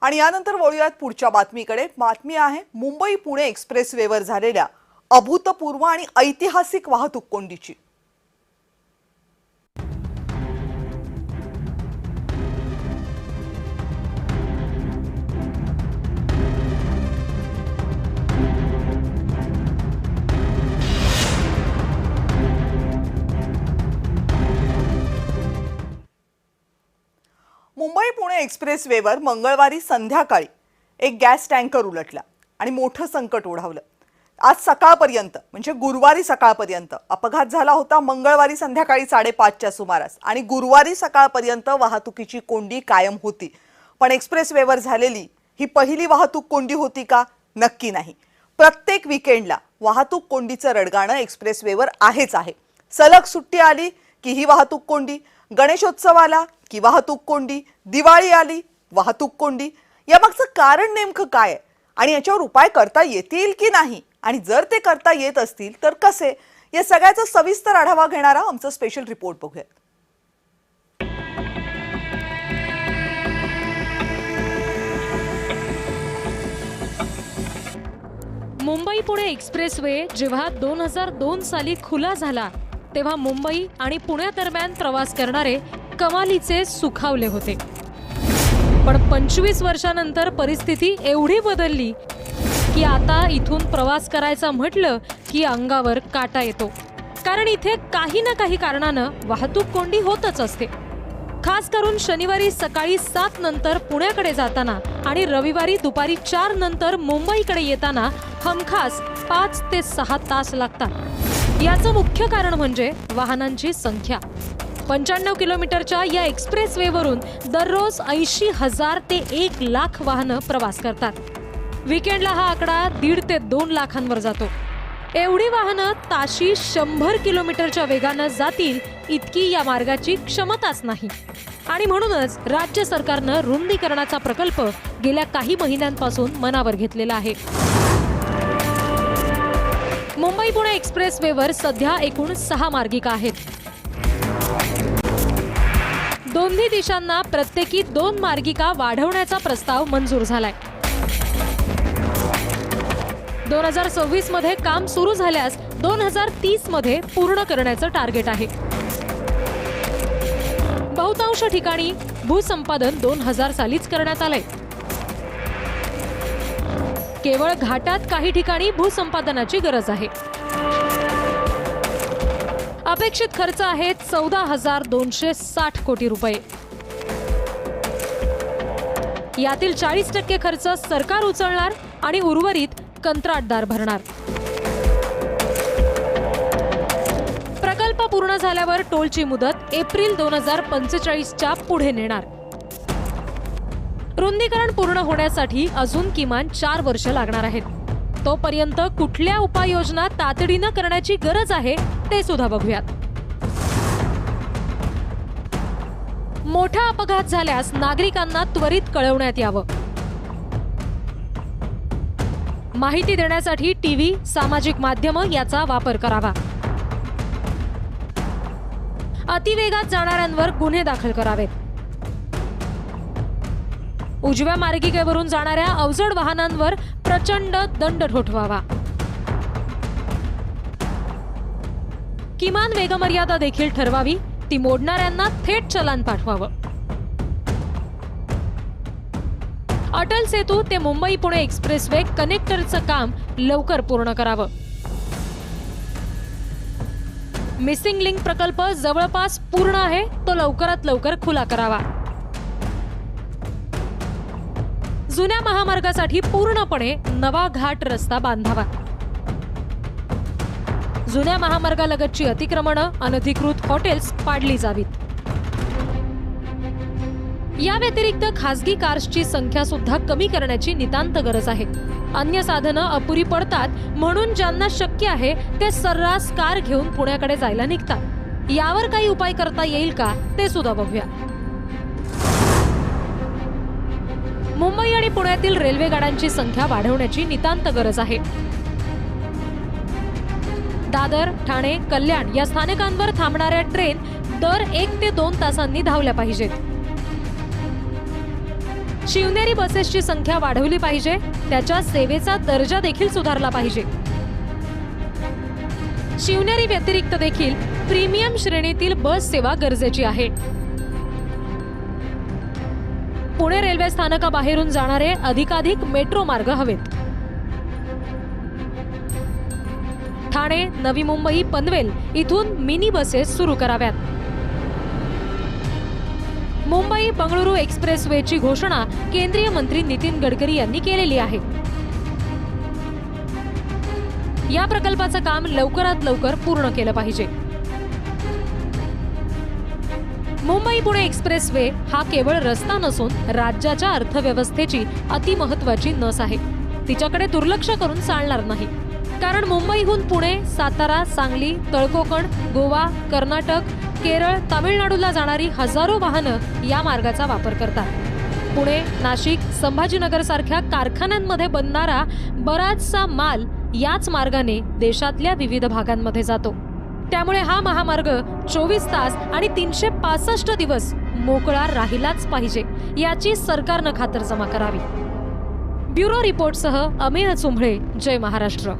आणि यानंतर वळूयात पुढच्या बातमीकडे। बातमी आहे मुंबई पुणे एक्सप्रेसवेवर झालेल्या अभूतपूर्व आणि ऐतिहासिक वाहतूक कोंडीची। मुंबई पुणे एक्सप्रेसवेवर मंगळवारी संध्याकाळी एक गॅस टँकर उलटला आणि मोठं संकट ओढावलं। आज सकाळपर्यंत म्हणजे गुरुवारी सकाळपर्यंत अपघात झाला होता। मंगळवारी संध्याकाळी 5:30च्या सुमारास आणि गुरुवारी सकाळपर्यंत वाहतुकीची कोंडी कायम होती। पण एक्सप्रेसवेवर झालेली ही पहिली वाहतूक कोंडी होती का? नक्की नाही। प्रत्येक वीकेंडला वाहतूक कोंडीचं रडगाणं एक्सप्रेसवेवर आहेच आहे। सलग सुट्टी आली की ही वाहतूक कोंडी, गणेशोत्सव आला की वाहतूक कोंडी, दिवाळी आली वाहतूक कोंडी। यामागचं कारण नेमकं काय आहे आणि याच्यावर उपाय करता येतील की नाही, आणि जर ते करता येत असतील तर कसे, या सगळ्याचा सविस्तर आढावा घेणारा आमचा स्पेशल रिपोर्ट बघूया। मुंबई पुणे एक्सप्रेसवे जेव्हा 2002 साली खुला झाला तेव्हा मुंबई आणि पुण्यादरम्यान प्रवास करणारे कमालीचे सुखावले होते। पण 25 वर्षांनंतर परिस्थिती एवढी बदलली की आता इथून प्रवास करायचा म्हटलं की अंगावर काटा येतो। कारण इथे काही ना काही कारणानं वाहतूक कोंडी होतच असते। खास करून शनिवारी सकाळी 7 नंतर पुण्याकडे जाताना आणि रविवारी दुपारी 4 नंतर मुंबईकडे येताना हमखास 5 ते 6 तास लागतात। याचं मुख्य कारण म्हणजे वाहनांची संख्या। 95 किलोमीटरच्या या एक्सप्रेसवेवरून दररोज 80,000 ते 1 लाख वाहनं प्रवास करतात। वीकेंडला हा आकडा 1.5 ते 2 लाखांवर जातो। एवढी वाहनं ताशी 100 किलोमीटरच्या वेगानं जातील इतकी या मार्गाची क्षमताच नाही। आणि म्हणूनच राज्य सरकारनं रुंदीकरणाचा प्रकल्प गेल्या काही महिन्यांपासून मनावर घेतलेला आहे। मुंबई पुणे एक्सप्रेसवेवर सध्या एकूण 6 मार्गिका आहेत। दोन्ही दिशांना प्रत्येकी 2 मार्गिका वाढवण्याचा प्रस्ताव मंजूर झालाय। 2026 मध्ये काम सुरू झाल्यास 2030 मध्ये पूर्ण करण्याचं टार्गेट आहे। बहुतांश ठिकाणी भूसंपादन 2000 सालीच करण्यात आलंय। केवळ घाटात काही ठिकाणी भूसंपादनाची गरज आहे। अपेक्षित खर्च आहे 14,260 कोटी रुपये। यातील 40% खर्च सरकार उचलणार आणि उर्वरित कंत्राटदार भरणार। प्रकल्प पूर्ण झाल्यावर टोलची मुदत एप्रिल 2045च्या पुढे नेणार। रुंदीकरण पूर्ण होण्यासाठी अजून किमान 4 वर्ष लागणार आहेत। तोपर्यंत कुठल्या उपाययोजना तातडीनं करण्याची गरज आहे ते सुद्धा बघूयात। मोठा अपघात झाल्यास नागरिकांना त्वरित कळवण्यात यावं। माहिती देण्यासाठी टीव्ही, सामाजिक माध्यमं याचा वापर करावा। अतिवेगात जाणाऱ्यांवर गुन्हे दाखल करावेत। उजव्या मार्गिकेवरून जाणाऱ्या अवजड वाहनांवर प्रचंड दंड ठोठवावा। किमान वेगमर्यादा देखील ठरवावी, ती मोडणाऱ्यांना थेट चलान पाठवावं। अटल सेतू ते मुंबई पुणे एक्सप्रेसवे कनेक्टरचं काम लवकर पूर्ण करावं। मिसिंग लिंक प्रकल्प जवळपास पूर्ण आहे, तो लवकरात लवकर खुला करावा। जुन्या महामार्गासाठी पूर्णपणे नवा घाट रस्ता बांधावा। जुन्या महामार्गालगतची अतिक्रमणं, अनधिकृत हॉटेल्स पाडली जावीत। या व्यतिरिक्त खासगी कार्सची संख्या सुद्धा कमी करण्याची नितांत गरज आहे। अन्य साधनं अपुरी पडतात म्हणून ज्यांना शक्य आहे ते सर्रास कार घेऊन पुण्याकडे जायला निघतात। यावर काही उपाय करता येईल का ते सुद्धा बघूया। मुंबई आणि पुण्यातील रेल्वे गाड्यांची संख्या वाढवण्याची नितांत गरज आहे। दादर, ठाणे, कल्याण या स्थानकांवर थांबणाऱ्या ट्रेन दर 1 ते 2 तासांनी धावल्या पाहिजेत। शिवनेरी बसेसची संख्या वाढवली पाहिजे, त्याच्या सेवेचा दर्जा देखील सुधारला पाहिजे. शिवनेरी व्यतिरिक्त देखील प्रीमियम श्रेणीतील बस सेवा गरजेची आहे. पुणे रेल्वे स्थानकाबाहेरून जाणारे अधिकाधिक मेट्रो मार्ग हवेत. ठाणे, नवी मुंबई, पनवेल इथून मिनी बसेस सुरू कराव्यात. मुंबई बंगळुरू एक्सप्रेसवेची घोषणा केंद्रीय मंत्री नितीन गडकरी यांनी केलेली आहे. या प्रकल्पाचं काम लवकरात लवकर पूर्ण केलं पाहिजे. मुंबई पुणे एक्सप्रेसवे हा केवळ रस्ता नसून राज्याच्या अर्थव्यवस्थेची अतिमहत्वाची नस आहे. तिच्याकडे दुर्लक्ष करून चालणार नाही. कारण मुंबईहून पुणे, सातारा, सांगली, तळकोकण, गोवा, कर्नाटक, केरळ, तामिळनाडूला जाणारी हजारो वाहनं या मार्गाचा वापर करतात. पुणे, नाशिक, संभाजीनगर सारख्या कारखान्यांमध्ये बनणारा बराचसा माल याच मार्गाने देशातल्या विविध भागांमध्ये जातो. त्यामुळे हा महामार्ग 24 तास आणि 365 दिवस मोकळा राहिलाच पाहिजे, याची सरकारनं खातरजमा करावी. ब्युरो रिपोर्टसह अमेय चुंभळे, जय महाराष्ट्र.